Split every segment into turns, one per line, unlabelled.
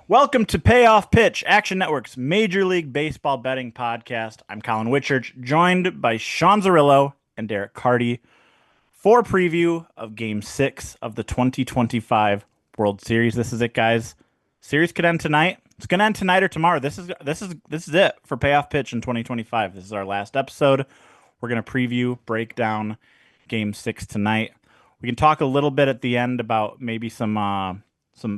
Welcome to Payoff Pitch, Action Network's Major League Baseball betting podcast. I'm Collin Whitchurch, joined by Sean Zerillo and Derek Carty for a preview of Game 6 of the 2025 World Series. This is it, guys. Series could end tonight. It's going to end tonight or tomorrow. This is it for Payoff Pitch in 2025. This is our last episode. We're going to preview, break down Game 6 tonight. We can talk a little bit at the end about maybe some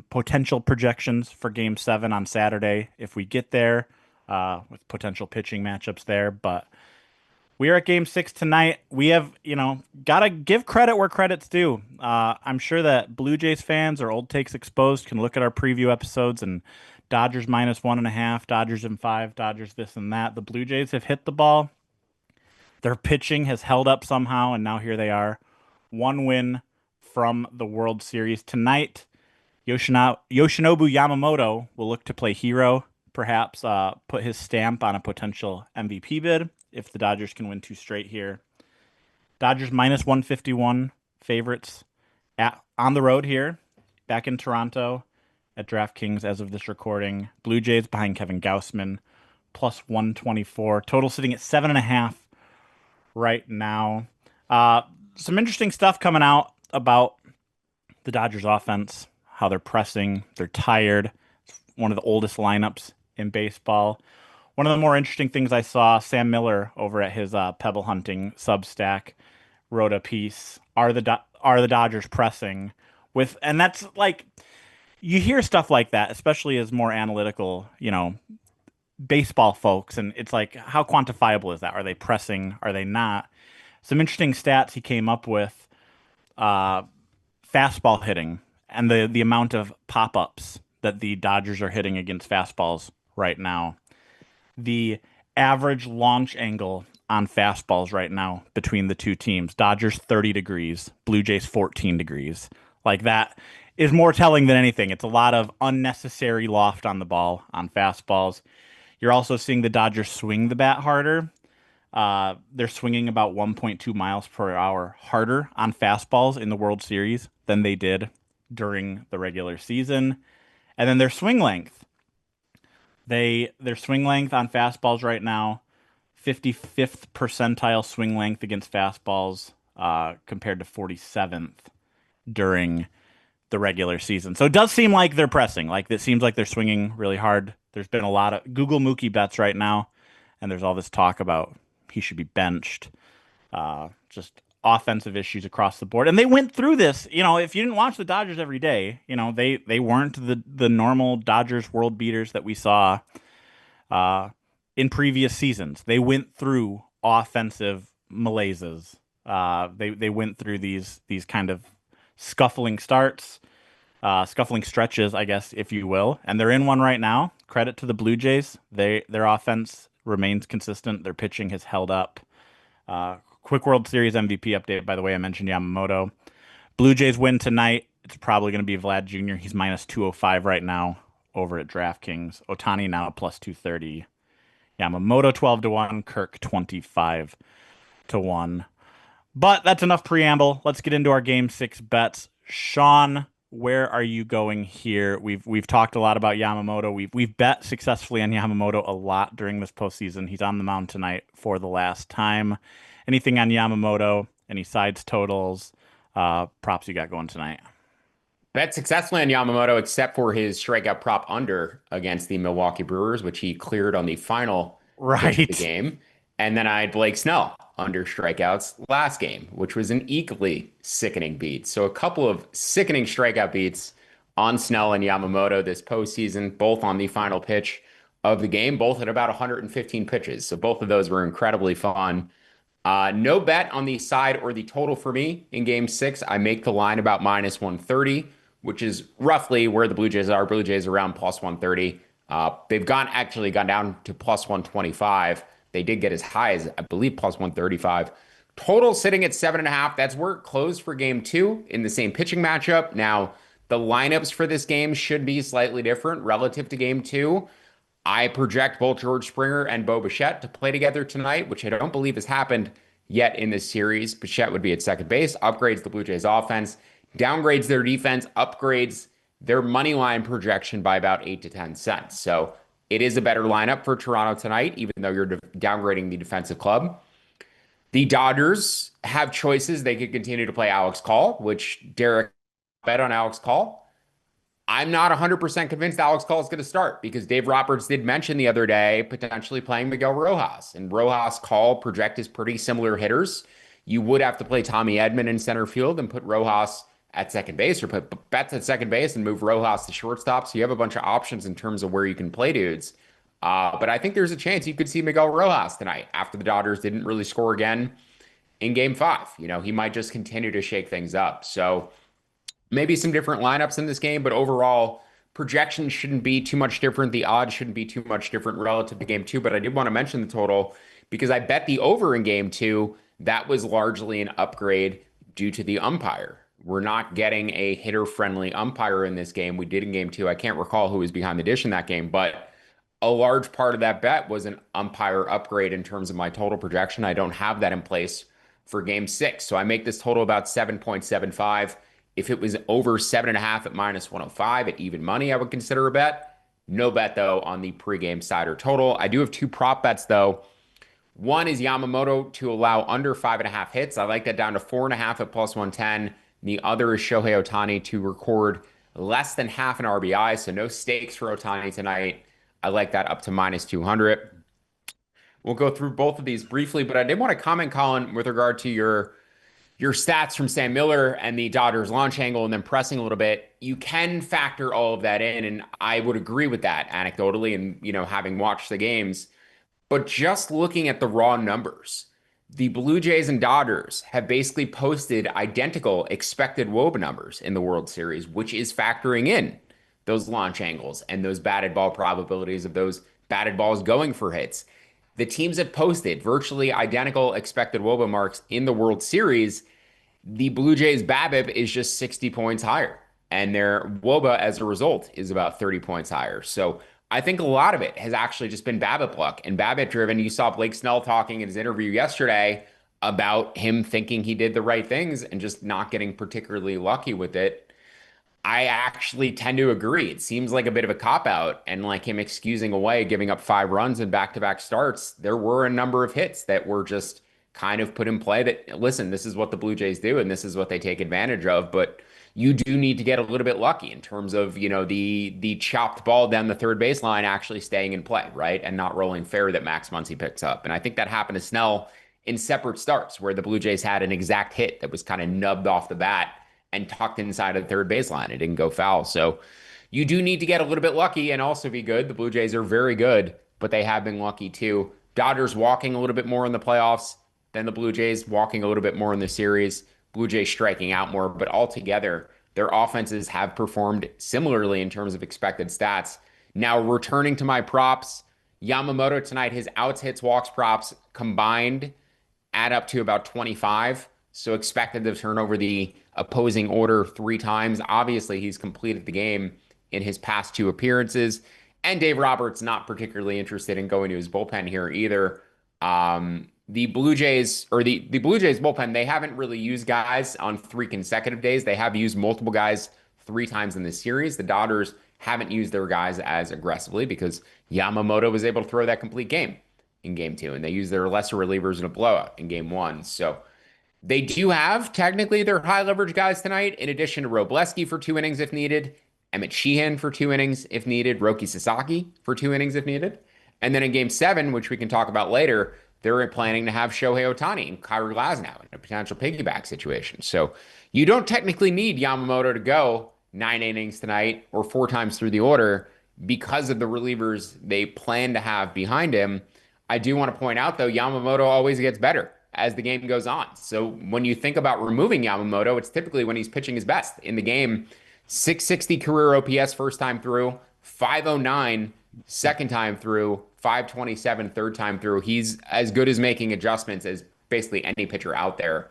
potential projections for Game 7 on Saturday if we get there, with potential pitching matchups there. But we are at Game 6 tonight. We have, got to give credit where credit's due. I'm sure that Blue Jays fans or Old Takes Exposed can look at our preview episodes and Dodgers -1.5, Dodgers in 5, Dodgers this and that. The Blue Jays have hit the ball. Their pitching has held up somehow, and now here they are. One win from the World Series tonight. Yoshinobu Yamamoto will look to play hero, perhaps put his stamp on a potential MVP bid if the Dodgers can win 2 straight here. Dodgers -151 favorites on the road here, back in Toronto at DraftKings as of this recording. Blue Jays behind Kevin Gausman, +124. Total sitting at 7.5 right now. Some interesting stuff coming out about the Dodgers offense. How they're pressing, they're tired. It's one of the oldest lineups in baseball. One of the more interesting things I saw, Sam Miller over at his Pebble Hunting Substack wrote a piece. Are the Dodgers pressing with? And that's like, you hear stuff like that, especially as more analytical, baseball folks, and it's like, how quantifiable is that? Are they pressing? Are they not? Some interesting stats he came up with: fastball hitting. And the amount of pop-ups that the Dodgers are hitting against fastballs right now. The average launch angle on fastballs right now between the two teams. Dodgers 30 degrees, Blue Jays 14 degrees. Like, that is more telling than anything. It's a lot of unnecessary loft on the ball on fastballs. You're also seeing the Dodgers swing the bat harder. They're swinging about 1.2 miles per hour harder on fastballs in the World Series than they did during the regular season. And then their swing length. Their swing length on fastballs right now, 55th percentile swing length against fastballs, compared to 47th during the regular season. So it does seem like they're pressing. Like, it seems like they're swinging really hard. There's been a lot of Google Mookie bets right now, and there's all this talk about he should be benched. Just offensive issues across the board. And they went through this, if you didn't watch the Dodgers every day, they weren't the normal Dodgers world beaters that we saw in previous seasons. They went through offensive malaises. They went through these kind of scuffling starts, scuffling stretches, I guess, if you will. And they're in one right now. Credit to the Blue Jays. Their offense remains consistent. Their pitching has held up. Quick World Series MVP update, by the way. I mentioned Yamamoto. Blue Jays win tonight. It's probably going to be Vlad Jr. He's -205 right now over at DraftKings. Ohtani now +230. Yamamoto 12-1. Kirk 25-1. But that's enough preamble. Let's get into our Game 6 bets. Sean, where are you going here? We've talked a lot about Yamamoto. We've bet successfully on Yamamoto a lot during this postseason. He's on the mound tonight for the last time. Anything on Yamamoto? Any sides, totals, props you got going tonight?
Bet successfully on Yamamoto, except for his strikeout prop under against the Milwaukee Brewers, which he cleared on the final pitch of the
Right.
game. And then I had Blake Snell under strikeouts last game, which was an equally sickening beat. So a couple of sickening strikeout beats on Snell and Yamamoto this postseason, both on the final pitch of the game, both at about 115 pitches. So both of those were incredibly fun. No bet on the side or the total for me in Game 6. I make the line about -130, which is roughly where the Blue Jays are. Blue Jays around +130. They've actually gone down to +125. They did get as high as, I believe, +135. Total sitting at 7.5. That's where it closed for Game 2 in the same pitching matchup. Now, the lineups for this game should be slightly different relative to Game 2. I project both George Springer and Bo Bichette to play together tonight, which I don't believe has happened yet in this series. Bichette would be at second base, upgrades the Blue Jays offense, downgrades their defense, upgrades their money line projection by about 8 to 10 cents. So it is a better lineup for Toronto tonight, even though you're downgrading the defensive club. The Dodgers have choices. They could continue to play Alex Call, which Derek bet on Alex Call. I'm not 100% convinced Alex Call is going to start because Dave Roberts did mention the other day potentially playing Miguel Rojas. And Rojas, Call project is pretty similar hitters. You would have to play Tommy Edman in center field and put Rojas at second base, or put Betts at second base and move Rojas to shortstop. So you have a bunch of options in terms of where you can play dudes. But I think there's a chance you could see Miguel Rojas tonight after the Dodgers didn't really score again in game five. He might just continue to shake things up. So maybe some different lineups in this game, but overall, projections shouldn't be too much different. The odds shouldn't be too much different relative to game two. But I did want to mention the total because I bet the over in game two. That was largely an upgrade due to the umpire. We're not getting a hitter-friendly umpire in this game. We did in game two. I can't recall who was behind the dish in that game, but a large part of that bet was an umpire upgrade in terms of my total projection. I don't have that in place for game six. So I make this total about 7.75. If it was over 7.5 at minus 105 at even money, I would consider a bet. No bet, though, on the pregame side or total. I do have two prop bets, though. One is Yamamoto to allow under 5.5 hits. I like that down to 4.5 at plus 110. The other is Shohei Ohtani to record less than half an RBI, so no stakes for Ohtani tonight. I like that up to minus 200. We'll go through both of these briefly, but I did want to comment, Colin, with regard to your stats from Sam Miller and the Dodgers launch angle and then pressing a little bit. You can factor all of that in, and I would agree with that anecdotally and, having watched the games. But just looking at the raw numbers, the Blue Jays and Dodgers have basically posted identical expected WOBA numbers in the World Series, which is factoring in those launch angles and those batted ball probabilities of those batted balls going for hits. The teams have posted virtually identical expected WOBA marks in the World Series. The Blue Jays BABIP is just 60 points higher, and their WOBA as a result is about 30 points higher. So I think a lot of it has actually just been BABIP luck and BABIP driven. You saw Blake Snell talking in his interview yesterday about him thinking he did the right things and just not getting particularly lucky with it. I actually tend to agree. It seems like a bit of a cop-out, and like him excusing away giving up 5 runs in back-to-back starts. There were a number of hits that were just kind of put in play that, listen, this is what the Blue Jays do and this is what they take advantage of, but you do need to get a little bit lucky in terms of, the chopped ball down the third baseline actually staying in play, right? And not rolling fair that Max Muncy picks up. And I think that happened to Snell in separate starts where the Blue Jays had an exact hit that was kind of nubbed off the bat and tucked inside of the third baseline. It didn't go foul. So you do need to get a little bit lucky and also be good. The Blue Jays are very good, but they have been lucky too. Dodgers walking a little bit more in the playoffs than the Blue Jays, walking a little bit more in the series. Blue Jays striking out more, but altogether, their offenses have performed similarly in terms of expected stats. Now, returning to my props, Yamamoto tonight, his outs, hits, walks props combined add up to about 25. So expected to turn over the opposing order 3 times. Obviously, he's completed the game in his past 2 appearances. And Dave Roberts not particularly interested in going to his bullpen here either. The Blue Jays bullpen, they haven't really used guys on 3 consecutive days. They have used multiple guys 3 times in this series. The Dodgers haven't used their guys as aggressively because Yamamoto was able to throw that complete game in game 2, and they used their lesser relievers in a blowout in game 1. So they do have technically their high leverage guys tonight, in addition to Robleski for 2 innings if needed, Emmett Sheehan for 2 innings if needed, Roki Sasaki for 2 innings if needed. And then in game 7, which we can talk about later, they're planning to have Shohei Ohtani and Kyrie Glasnow in a potential piggyback situation. So you don't technically need Yamamoto to go 9 innings tonight or 4 times through the order because of the relievers they plan to have behind him. I do want to point out, though, Yamamoto always gets better as the game goes on. So when you think about removing Yamamoto, it's typically when he's pitching his best. In the game, 660 career OPS first time through, 509 second time through, 527 third time through. He's as good as making adjustments as basically any pitcher out there.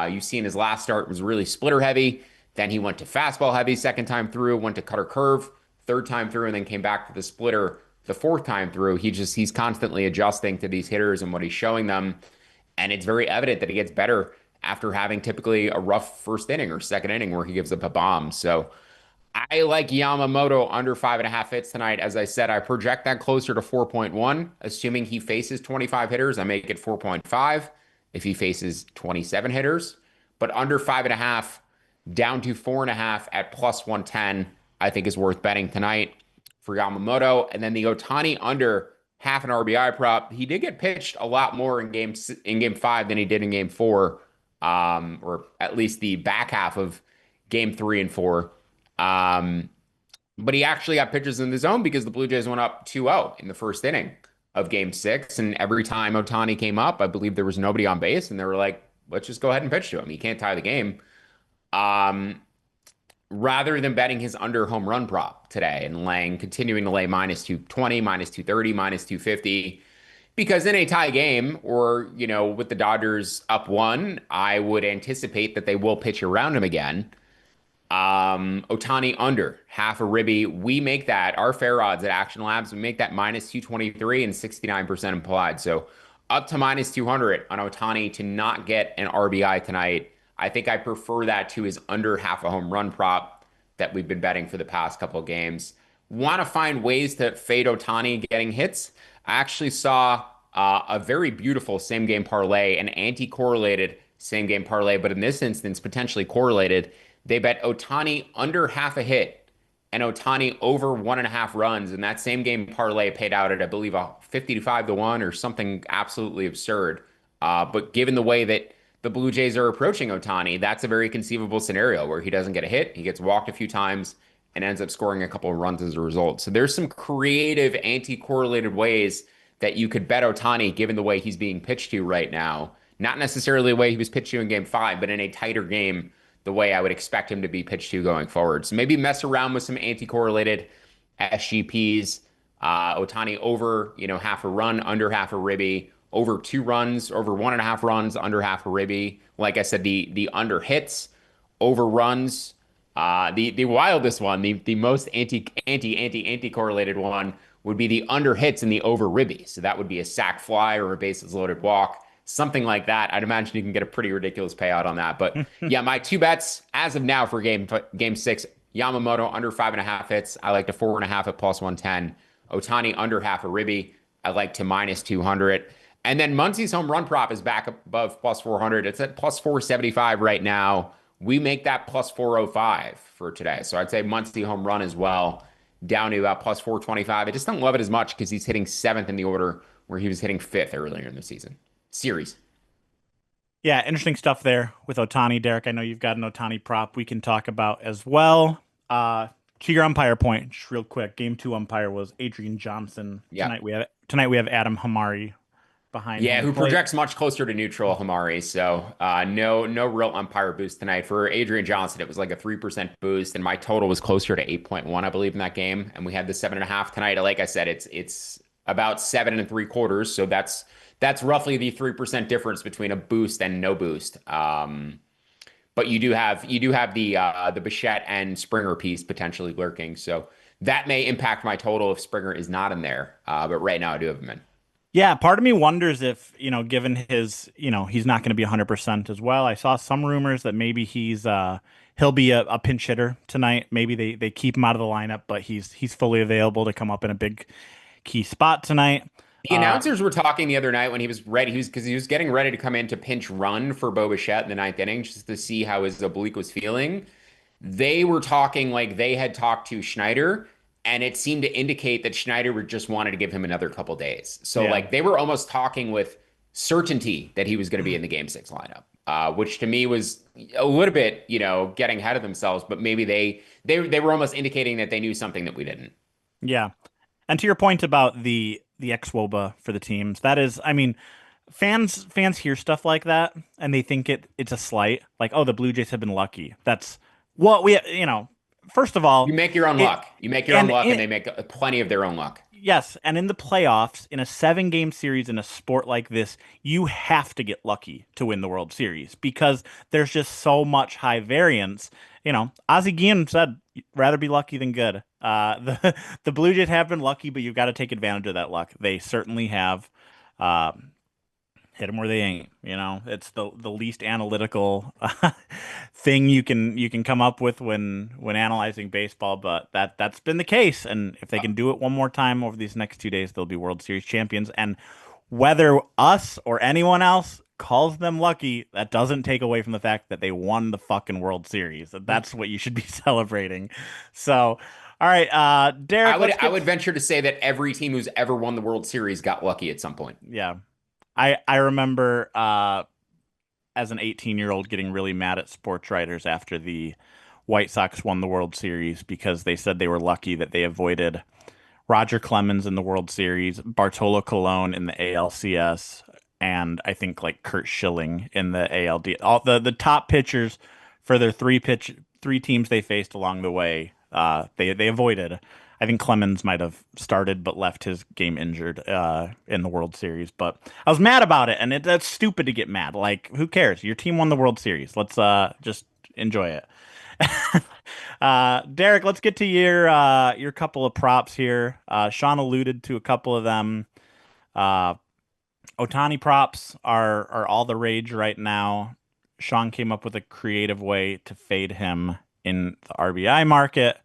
You've seen his last start was really splitter heavy. Then he went to fastball heavy second time through, went to cutter curve third time through, and then came back to the splitter the 4th time through. He's constantly adjusting to these hitters and what he's showing them. And it's very evident that he gets better after having typically a rough first inning or second inning where he gives up a bomb. So I like Yamamoto under 5.5 hits tonight. As I said, I project that closer to 4.1, assuming he faces 25 hitters. I make it 4.5 if he faces 27 hitters. But under 5.5, down to 4.5 at plus 110, I think is worth betting tonight for Yamamoto. And then the Ohtani under half an RBI prop. He did get pitched a lot more in game five than he did in game four, or at least the back half of game three and four. Um, but he actually got pitches in the zone because the Blue Jays went up 2-0 in the first inning of game six. And every time Ohtani came up, I believe there was nobody on base, and they were like, let's just go ahead and pitch to him. He can't tie the game. Um, Rather than betting his under home run prop today and continuing to lay minus 220, minus 230, minus 250. Because in a tie game or, with the Dodgers up one, I would anticipate that they will pitch around him again. Ohtani under half a ribby. We make that our fair odds at Action Labs. We make that minus 223 and 69% implied. So up to minus 200 on Ohtani to not get an RBI tonight. I think I prefer that to his under half a home run prop that we've been betting for the past couple of games. Want to find ways to fade Ohtani getting hits. I actually saw a very beautiful same game parlay, an anti-correlated same game parlay, but in this instance, potentially correlated. They bet Ohtani under half a hit and Ohtani over 1.5 runs. And that same game parlay paid out at, I believe, a 55 to 1 or something absolutely absurd. But given the way that the Blue Jays are approaching Ohtani, that's a very conceivable scenario where he doesn't get a hit, he gets walked a few times, and ends up scoring a couple of runs as a result. So there's some creative anti-correlated ways that you could bet Ohtani given the way he's being pitched to right now. Not necessarily the way he was pitched to in game five, but in a tighter game, the way I would expect him to be pitched to going forward. So maybe mess around with some anti-correlated SGPs. Ohtani over, half a run, under half a ribby, over 2 runs, over 1.5 runs, under half a ribby. Like I said, the under hits, over runs. The wildest one, the most anti-correlated one would be the under hits and the over ribby. So that would be a sac fly or a bases loaded walk. Something like that. I'd imagine you can get a pretty ridiculous payout on that. But yeah, my two bets as of now for game six, Yamamoto under 5.5 hits. I like to 4.5 at plus 110. Ohtani under half a ribby. I like to minus 200. And then Muncie's home run prop is back above plus 400. It's at plus 475 right now. We make that plus 405 for today. So I'd say Muncie home run as well, down to about plus 425. I just don't love it as much because he's hitting seventh in the order where he was hitting fifth earlier in the series.
Yeah, interesting stuff there with Ohtani, Derek. I know you've got an Ohtani prop we can talk about as well. To your umpire point, just real quick, game 2 umpire was Adrian Johnson.
Yeah.
Tonight we have Adam Hamari behind him.
Who projects much closer to neutral, Hamari. So no real umpire boost tonight. For Adrian Johnson, it was like a 3% boost, and my total was closer to 8.1, I believe, in that game. And we had the 7.5 tonight. Like I said, it's about 7 3/4. So that's roughly the 3% difference between a boost and no boost. But you do have the Bichette and Springer piece potentially lurking. So that may impact my total if Springer is not in there. But right now I do have him in.
Yeah, part of me wonders if, given his, he's not going to be 100% as well. I saw some rumors that maybe he'll be a pinch hitter tonight. Maybe they keep him out of the lineup, but he's fully available to come up in a big key spot tonight.
The announcers were talking the other night when he was ready. Because he was getting ready to come in to pinch run for Bo Bichette in the 9th inning just to see how his oblique was feeling. They were talking like they had talked to Schneider, and it seemed to indicate that Schneider just wanted to give him another couple days. So like they were almost talking with certainty that he was going to be in the game 6 lineup, which to me was a little bit, getting ahead of themselves. But maybe they were almost indicating that they knew something that we didn't.
Yeah. And to your point about the ex-WOBA for the teams, that is, I mean, fans hear stuff like that and they think it's a slight, like, oh, the Blue Jays have been lucky. That's what we, first of all,
you make your own luck. You make your own luck, and they make plenty of their own luck.
Yes, and in the playoffs, in a 7-game series in a sport like this, you have to get lucky to win the World Series because there's just so much high variance. Ozzie Guillen said, rather be lucky than good. The Blue Jays have been lucky, but you've got to take advantage of that luck. They certainly have. hit them where they ain't. It's the least analytical thing you can come up with when analyzing baseball, but that's been the case. And if they can do it one more time over these next 2 days, they'll be World Series champions. And whether us or anyone else calls them lucky, that doesn't take away from the fact that they won the fucking World Series. That's what you should be celebrating. So, all right,
I
Derek,
would
let's
I
get
would venture to say that every team who's ever won the World Series got lucky at some point.
yeah. I remember as an 18-year-old getting really mad at sports writers after the White Sox won the World Series because they said they were lucky that they avoided Roger Clemens in the World Series, Bartolo Colon in the ALCS, and I think like Kurt Schilling in the ALD. All the top pitchers for their three teams they faced along the way, they avoided. I think Clemens might have started but left his game injured in the World Series. But I was mad about it, and that's stupid to get mad. Like, who cares? Your team won the World Series. Let's just enjoy it. Derek, let's get to your couple of props here. Sean alluded to a couple of them. Uh, Ohtani props are all the rage right now. Sean came up with a creative way to fade him in the RBI market,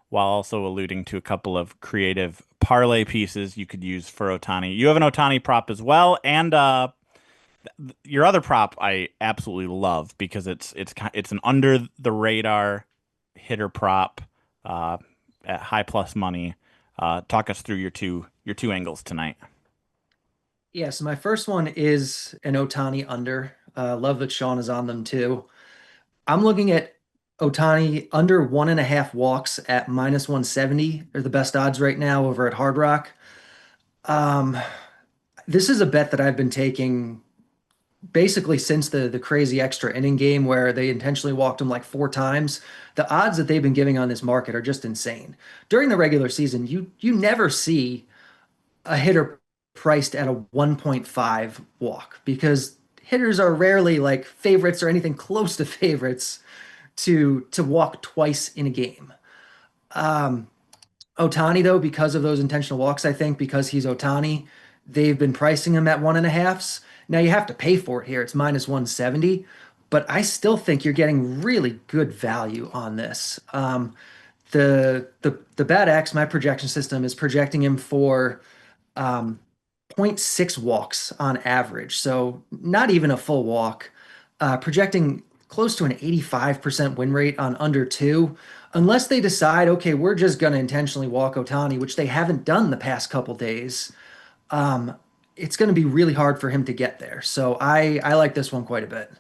while also alluding to a couple of creative parlay pieces you could use for Ohtani. You have an Ohtani prop as well, and your other prop I absolutely love because it's an under the radar hitter prop at high plus money. Talk us through your two angles tonight.
Yeah, so my first one is an Ohtani under. Love that Sean is on them too. I'm looking at Ohtani under 1.5 walks at minus 170. They're the best odds right now over at Hard Rock. Um, this is a bet that I've been taking basically since the crazy extra inning game where they intentionally walked him like 4 times. The odds that they've been giving on this market are just insane. During the regular season, you never see a hitter priced at a 1.5 walk because hitters are rarely like favorites or anything close to favorites to walk twice in a game. Um, Ohtani, though, because of those intentional walks, I think because he's Ohtani, they've been pricing him at 1.5s. Now you have to pay for it here. It's minus 170, but I still think you're getting really good value on this. The Bad X, my projection system is projecting him for um, zero point 0.6 walks on average. So not even a full walk, projecting close to an 85% win rate on under two, unless they decide, okay, we're just going to intentionally walk Ohtani, which they haven't done the past couple days. Um, it's going to be really hard for him to get there. So I like this one quite a bit.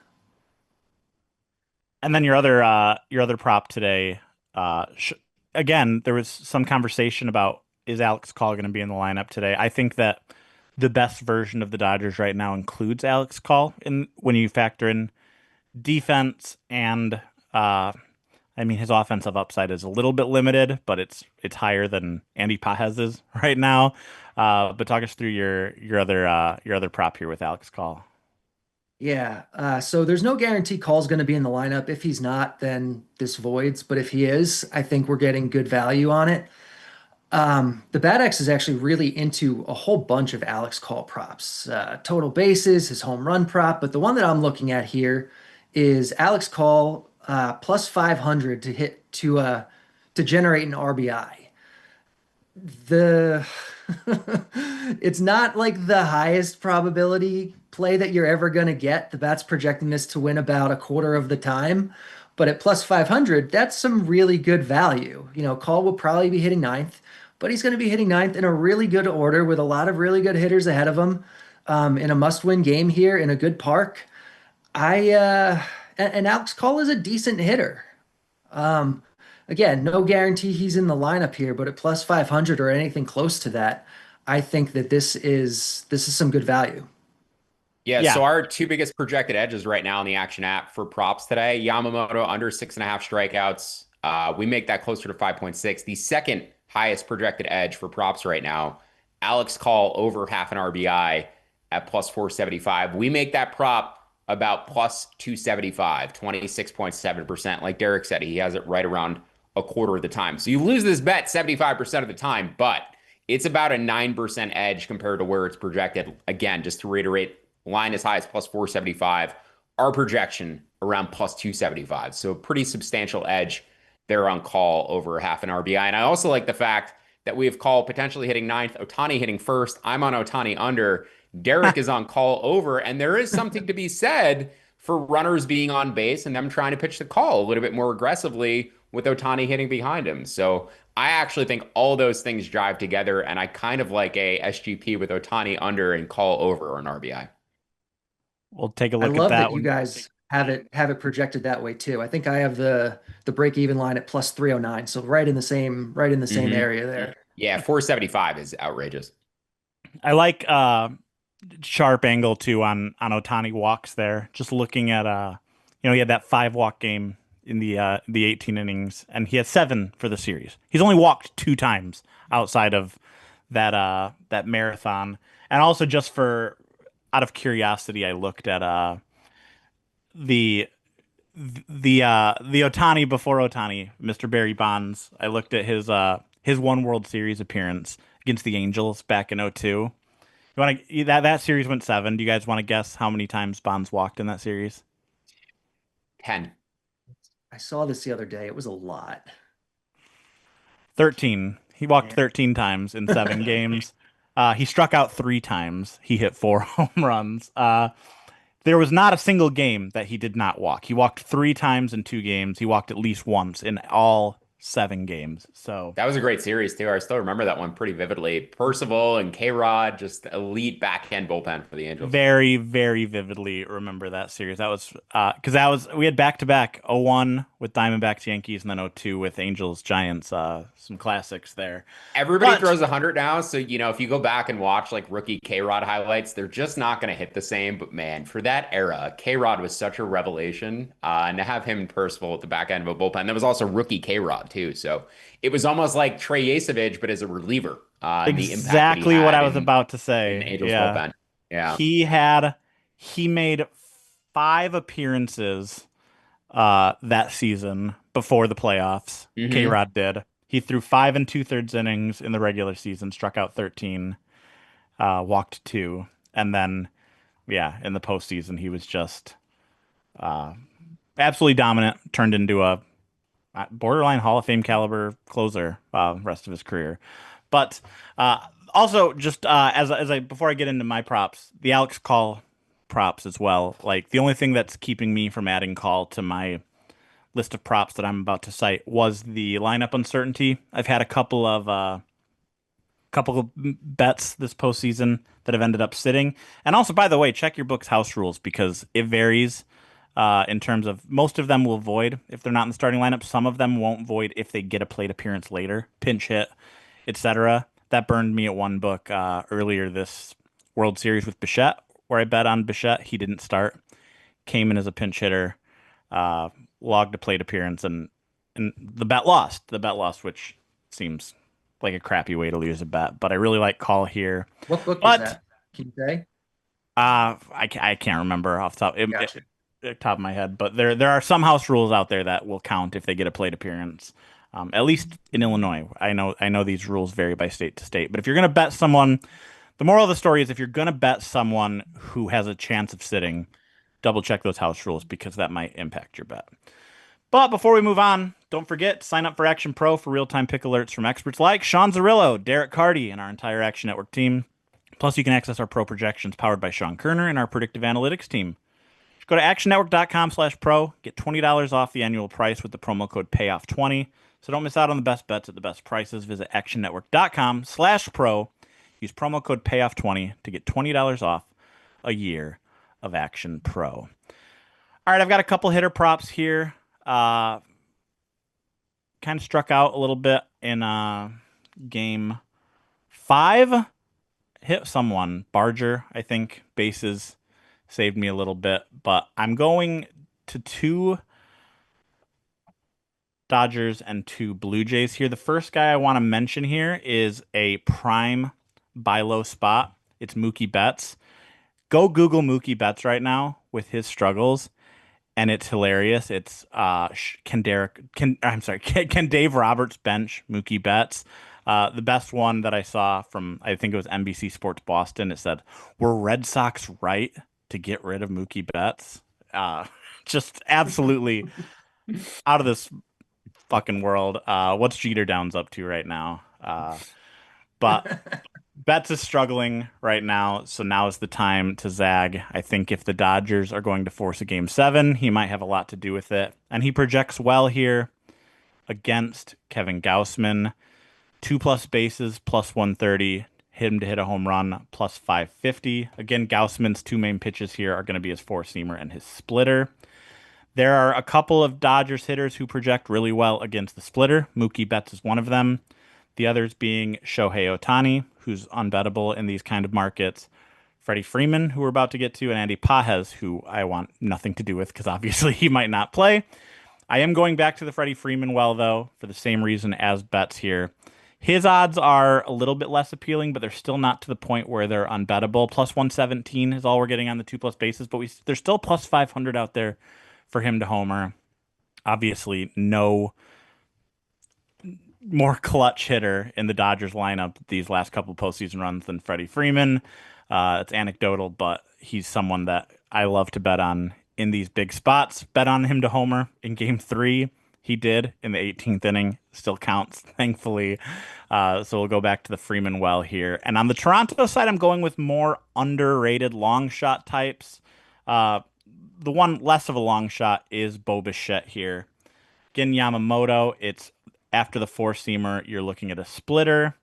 And then your other prop today. Again, there was some conversation about is Alex Call going to be in the lineup today. I think that the best version of the Dodgers right now includes Alex Call in when you factor in defense and I mean his offensive upside is a little bit limited, but it's higher than Andy Pajez's right now. But talk us through your other prop here with Alex Call.
Yeah. So there's no guarantee Call's going to be in the lineup. If he's not, then this voids. But if he is, I think we're getting good value on it. The Bad X is actually really into a whole bunch of Alex Call props, total bases, his home run prop. But the one that I'm looking at here is Alex Call plus 500 to hit to generate an RBI. The it's not like the highest probability play that you're ever going to get. The bat's projecting this to win about a quarter of the time, but at plus 500, that's some really good value. Call will probably be hitting ninth, but he's going to be hitting ninth in a really good order with a lot of really good hitters ahead of him in a must-win game here in a good park. And Alex Call is a decent hitter. Um, Again, no guarantee he's in the lineup here, but at plus 500 or anything close to that, I think that this is some good value.
Yeah,
Yeah,
so our two biggest projected edges right now in the Action app for props today, Yamamoto under 6.5 strikeouts. We make that closer to 5.6. The second highest projected edge for props right now, Alex Call over half an RBI at plus 475. We make that prop about plus 275, 26.7%. Like Derek said, he has it right around a quarter of the time. So you lose this bet 75% of the time, but it's about a 9% edge compared to where it's projected. Again, just to reiterate, line as high as plus 475. Our projection around plus 275. So a pretty substantial edge there on call over half an RBI. And I also like the fact that we have call potentially hitting ninth, Ohtani hitting first. I'm on Ohtani under. Derek is on call over. And there is something to be said for runners being on base and them trying to pitch the call a little bit more aggressively with Ohtani hitting behind him. So I actually think all those things drive together, and I kind of like a SGP with Ohtani under and call over an RBI.
We'll take a
I
look at
love
that
that you
one.
guys have it projected that way too. I think I have the break even line at plus 309, so right in the same area there.
Yeah, 475 is outrageous.
I like sharp angle too on Ohtani walks there. Just looking at he had that 5-walk game in the 18 innings, and he had 7 for the series. He's only walked 2 times outside of that marathon. And also, just for out of curiosity, I looked at the Ohtani before Ohtani, Mr. Barry Bonds. I looked at his one World Series appearance against the Angels back in 2002. You want to that series went 7. Do you guys want to guess how many times Bonds walked in that series?
10.
I saw this the other day. It was a lot.
13. He walked 13 times in 7 games. He struck out 3 times. He hit 4 home runs. There was not a single game that he did not walk. He walked 3 times in 2 games. He walked at least once in all 7 games. So
that was a great series too. I still remember that one pretty vividly. Percival and K-Rod, just elite backhand bullpen for the Angels.
Very, very vividly remember that series. That was because we had back-to-back 0-1 with Diamondbacks Yankees and then 0-2 with Angels Giants. Some classics there.
Everybody throws 100 now, so if you go back and watch like rookie K-Rod highlights, they're just not going to hit the same. But man, for that era, K-Rod was such a revelation, and to have him and Percival at the back end of a bullpen, there was also rookie K-Rod too. So it was almost like Trey Yasevich, but as a reliever.
Exactly what I was about to say.
In Angels bullpen.
Yeah, he made 5 appearances that season before the playoffs. K-Rod did. He threw 5 2/3 innings in the regular season, struck out 13, walked 2, and then in the postseason he was just absolutely dominant. Turned into a borderline Hall of Fame caliber closer rest of his career. But also, just before I get into my props, the Alex Call props as well. Like the only thing that's keeping me from adding Call to my list of props that I'm about to cite was the lineup uncertainty. I've had a couple of bets this postseason that have ended up sitting. And also, by the way, check your book's house rules because it varies in terms of most of them will void if they're not in the starting lineup. Some of them won't void if they get a plate appearance later, pinch hit, etc. That burned me at one book earlier this World Series with Bichette, where I bet on Bichette. He didn't start, came in as a pinch hitter, logged a plate appearance, and the bet lost. The bet lost, which seems like a crappy way to lose a bet. But I really like Call here.
What book was that? Can you say?
I can't remember off the
Gotcha.
top of my head, but there are some house rules out there that will count if they get a plate appearance. At least in Illinois, I know these rules vary by state to state. But if you're going to bet someone, the moral of the story is if you're going to bet someone who has a chance of sitting, double check those house rules because that might impact your bet. But before we move on, don't forget to sign up for Action Pro for real-time pick alerts from experts like Sean Zerillo, Derek Carty, and our entire Action Network team. Plus, you can access our pro projections powered by Sean Kerner and our predictive analytics team. Just go to actionnetwork.com/pro, get $20 off the annual price with the promo code PAYOFF20. So don't miss out on the best bets at the best prices. Visit actionnetwork.com/pro. Use promo code PAYOFF20 to get $20 off a year of Action Pro. All right, I've got a couple hitter props here. Kind of struck out a little bit in game 5. Hit someone. Barger, I think. Bases saved me a little bit. But I'm going to 2 Dodgers and 2 Blue Jays here. The first guy I want to mention here is a prime buy low spot. It's Mookie Betts. Go Google Mookie Betts right now with his struggles, and it's hilarious. It's can Dave Roberts bench Mookie Betts? The best one that I saw from, I think it was NBC Sports Boston, it said, "Were Red Sox right to get rid of Mookie Betts. Just absolutely out of this fucking world. What's Jeter Downs up to right now? But Betts is struggling right now, so now is the time to zag. I think if the Dodgers are going to force a game seven, he might have a lot to do with it. And he projects well here against Kevin Gausman. 2+ bases, plus 130. Him to hit a home run, plus 550. Again, Gausman's two main pitches here are going to be his four-seamer and his splitter. There are a couple of Dodgers hitters who project really well against the splitter. Mookie Betts is one of them. The others being Shohei Ohtani, who's unbettable in these kind of markets. Freddie Freeman, who we're about to get to, and Andy Pajes, who I want nothing to do with because obviously he might not play. I am going back to the Freddie Freeman well, though, for the same reason as Betts here. His odds are a little bit less appealing, but they're still not to the point where they're unbettable. Plus 117 is all we're getting on the 2+ bases, but there's still plus 500 out there for him to homer. Obviously, no more clutch hitter in the Dodgers lineup these last couple postseason runs than Freddie Freeman. It's anecdotal, but he's someone that I love to bet on in these big spots. Bet on him to homer in game 3. He did in the 18th inning. Still counts, thankfully. So we'll go back to the Freeman well here. And on the Toronto side, I'm going with more underrated long shot types. The one less of a long shot is Bo Bichette here. Again, Yamamoto, it's after the four-seamer, you're looking at a splitter,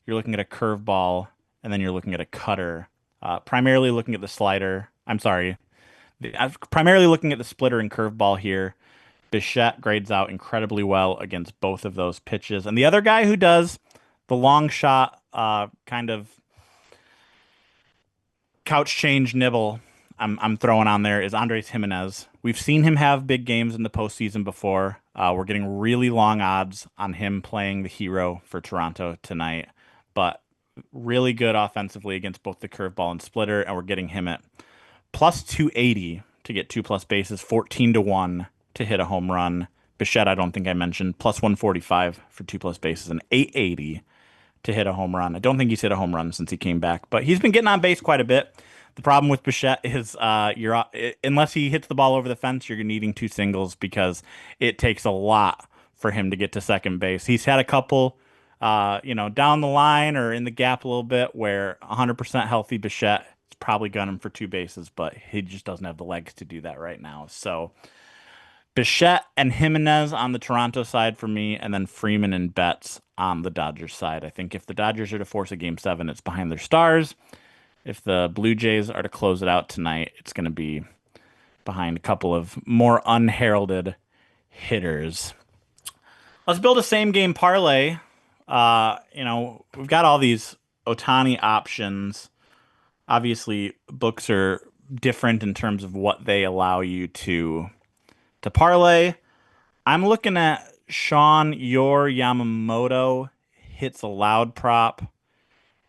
you're looking at a curveball, and then you're looking at a cutter. Primarily looking at the slider. I'm sorry. I'm primarily looking at the splitter and curveball here. Bichette grades out incredibly well against both of those pitches. And the other guy who does the long shot kind of couch change nibble I'm throwing on there is Andres Gimenez. We've seen him have big games in the postseason before. We're getting really long odds on him playing the hero for Toronto tonight, but really good offensively against both the curveball and splitter, and we're getting him at plus 280 to get 2+ bases, 14-1 to hit a home run. Bichette, I don't think I mentioned, plus 145 for 2+ bases and 880 to hit a home run. I don't think he's hit a home run since he came back, but he's been getting on base quite a bit. The problem with Bichette is unless he hits the ball over the fence, you're needing 2 singles because it takes a lot for him to get to second base. He's had a couple, down the line or in the gap a little bit where 100% healthy Bichette is probably gunning for 2 bases, but he just doesn't have the legs to do that right now. So Bichette and Gimenez on the Toronto side for me, and then Freeman and Betts on the Dodgers side. I think if the Dodgers are to force a game 7, it's behind their stars. If the Blue Jays are to close it out tonight, it's going to be behind a couple of more unheralded hitters. Let's build a same game parlay. We've got all these Ohtani options. Obviously, books are different in terms of what they allow you to parlay. I'm looking at Sean, your Yamamoto hits allowed prop,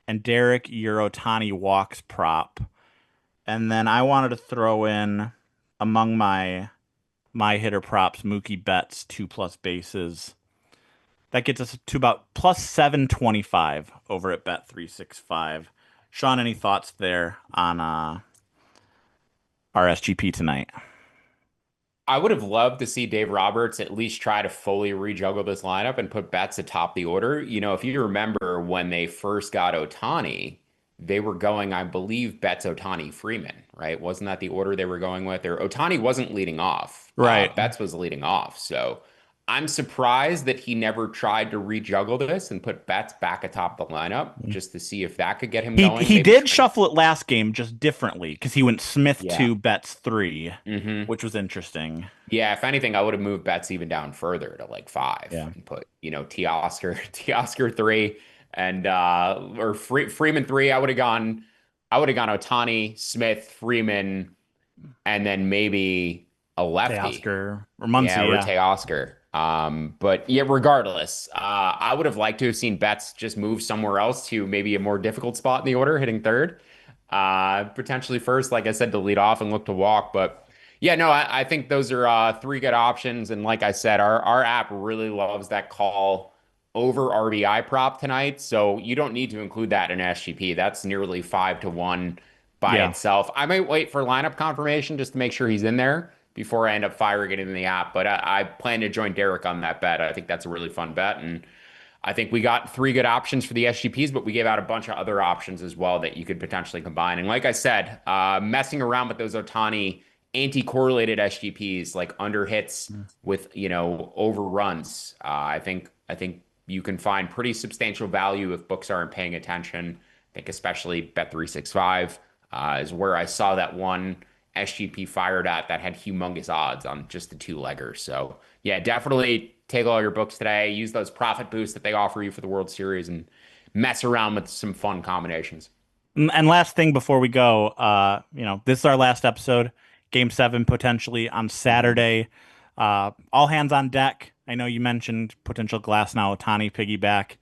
and Derek, your Ohtani walks prop. And then I wanted to throw in among my hitter props, Mookie Betts 2+ bases. That gets us to about plus 725 over at Bet365. Sean, any thoughts there on our SGP tonight?
I would have loved to see Dave Roberts at least try to fully rejuggle this lineup and put Betts atop the order. If you remember when they first got Ohtani, they were going, I believe, Betts, Ohtani, Freeman, right? Wasn't that the order they were going with? Or Ohtani wasn't leading off.
Right.
Betts was leading off. So I'm surprised that he never tried to rejuggle this and put Betts back atop the lineup just to see if that could get him going.
He did shuffle it last game just differently because he went Smith 2, Betts 3, which was interesting.
Yeah, if anything, I would have moved Betts even down further to like 5 and put, Teoscar 3 and or Freeman 3. I would have gone Ohtani, Smith, Freeman, and then maybe a lefty.
Teoscar or Muncy,
or Teoscar. But yeah, regardless, I would have liked to have seen Betts just move somewhere else to maybe a more difficult spot in the order, hitting third, potentially first, like I said, to lead off and look to walk. But yeah, no, I think those are 3 good options. And like I said, our app really loves that call over RBI prop tonight. So you don't need to include that in SGP. That's nearly 5-1 by
Yeah.
itself. I might wait for lineup confirmation just to make sure he's in there before I end up firing it in the app. But I plan to join Derek on that bet. I think that's a really fun bet. And I think we got three good options for the SGPs, but we gave out a bunch of other options as well that you could potentially combine. And like I said, messing around with those Ohtani anti-correlated SGPs, like under hits with, overruns. I think you can find pretty substantial value if books aren't paying attention. I think especially Bet365 is where I saw that one SGP fired at that had humongous odds on just the two-leggers. So yeah, definitely take all your books today. Use those profit boosts that they offer you for the World Series and mess around with some fun combinations.
And last thing before we go, this is our last episode. Game 7 potentially on Saturday. All hands on deck. I know you mentioned potential Glass now Ohtani piggyback.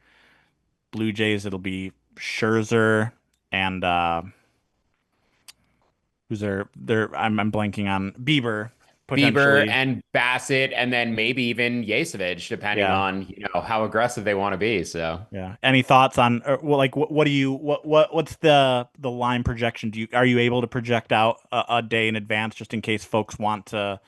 Blue Jays, it'll be Scherzer and who's there? I'm blanking on Bieber
Bieber
potentially.
and Bassett, and then maybe even Yasevich, depending
Yeah.
on how aggressive they want to be. So
Yeah. Any thoughts on what do you what's the line projection? Are you able to project out a day in advance just in case folks want to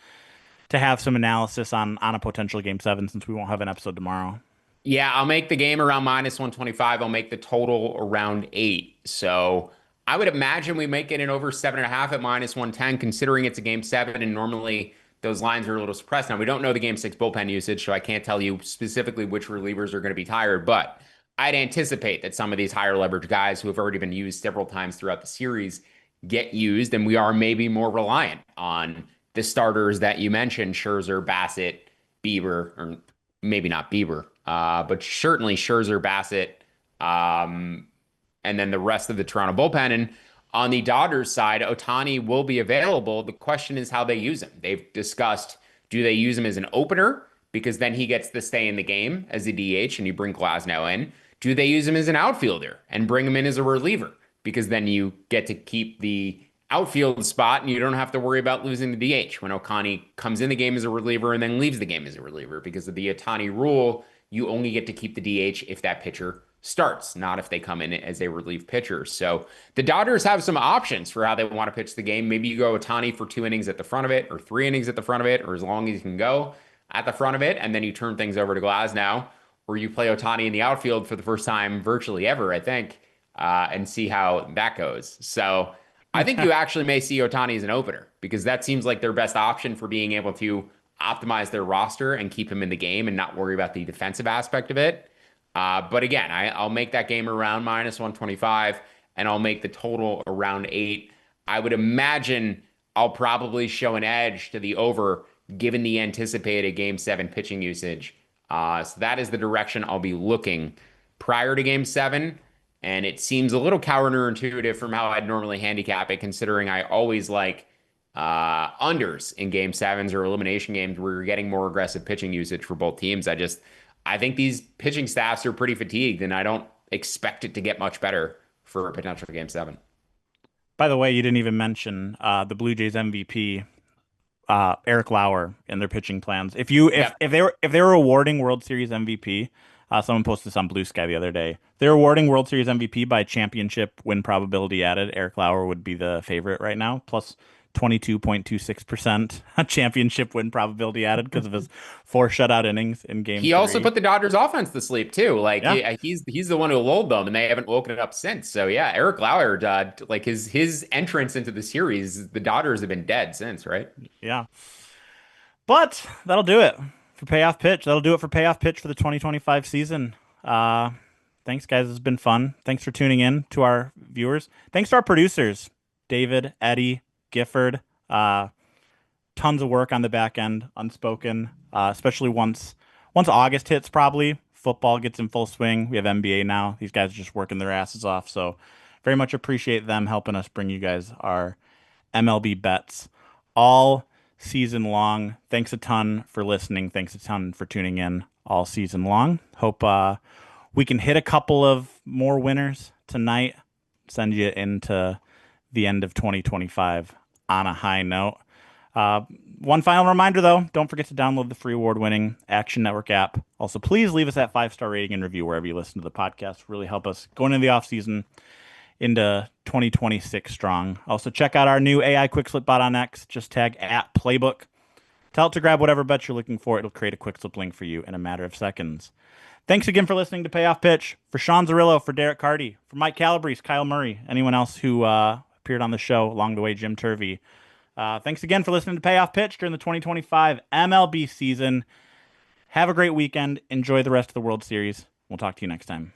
have some analysis on a potential game 7 since we won't have an episode tomorrow?
yeah, I'll make the game around -125. I'll make the total around 8. So I would imagine we make it an over 7.5 at -110, considering it's a game 7, and normally those lines are a little suppressed. Now we don't know the game 6 bullpen usage, so I can't tell you specifically which relievers are going to be tired, but I'd anticipate that some of these higher leverage guys who have already been used several times throughout the series get used, and we are maybe more reliant on the starters that you mentioned, Scherzer, Bassett, Bieber, or maybe not Bieber, but certainly Scherzer, Bassett, and then the rest of the Toronto bullpen. And on the Dodgers side, Ohtani will be available. The question is how they use him. They've discussed, do they use him as an opener? Because then he gets to stay in the game as a DH and you bring Glasnow in. Do they use him as an outfielder and bring him in as a reliever? Because then you get to keep the outfield spot and you don't have to worry about losing the DH when Ohtani comes in the game as a reliever and then leaves the game as a reliever. Because of the Ohtani rule, you only get to keep the DH if that pitcher starts, not if they come in as a relief pitcher. So the Dodgers have some options for how they want to pitch the game. Maybe you go Ohtani for 2 innings at the front of it, or 3 innings at the front of it, or as long as you can go at the front of it, and then you turn things over to Glasnow, or you play Ohtani in the outfield for the first time virtually ever, I think, and see how that goes. So I think you actually may see Ohtani as an opener because that seems like their best option for being able to optimize their roster and keep him in the game and not worry about the defensive aspect of it. But again, I'll make that game around -125 and I'll make the total around 8. I would imagine I'll probably show an edge to the over given the anticipated game 7 pitching usage. So that is the direction I'll be looking prior to game 7. And it seems a little counterintuitive from how I'd normally handicap it, considering I always like unders in game 7s or elimination games where you're getting more aggressive pitching usage for both teams. I think these pitching staffs are pretty fatigued, and I don't expect it to get much better for a potential game 7.
By the way, you didn't even mention the Blue Jays MVP, Eric Lauer, in their pitching plans. If they were awarding World Series MVP, someone posted this on Blue Sky the other day. They're awarding World Series MVP by championship win probability added. Eric Lauer would be the favorite right now, plus 22.26% championship win probability added because of his 4 shutout innings in game 3.
He also put the Dodgers offense to sleep too. Like
Yeah.
he's the one who lulled them, and they haven't woken it up since. So yeah, Eric Lauer, like his entrance into the series, the Dodgers have been dead since, right?
Yeah. But that'll do it for Payoff Pitch. That'll do it for Payoff Pitch for the 2025 season. Thanks, guys. It's been fun. Thanks for tuning in to our viewers. Thanks to our producers, David, Eddie, Gifford. Tons of work on the back end, unspoken, especially once August hits, probably. Football gets in full swing. We have NBA now. These guys are just working their asses off. So very much appreciate them helping us bring you guys our MLB bets all season long. Thanks a ton for listening. Thanks a ton for tuning in all season long. Hope we can hit a couple of more winners tonight. Send you into the end of 2025 on a high note. One final reminder, though, don't forget to download the free award-winning Action Network app. Also, please leave us that 5-star rating and review wherever you listen to the podcast. Really help us going into the off season into 2026 strong. Also, check out our new AI quick slip bot on X. Just tag @playbook. Tell it to grab whatever bet you're looking for. It'll create a quick slip link for you in a matter of seconds. Thanks again for listening to Payoff Pitch. For Sean Zerillo, for Derek Carty, for Mike Calabrese, Kyle Murray, anyone else who appeared on the show along the way, Jim Turvey. Thanks again for listening to Payoff Pitch during the 2025 MLB season. Have a great weekend. Enjoy the rest of the World Series. We'll talk to you next time.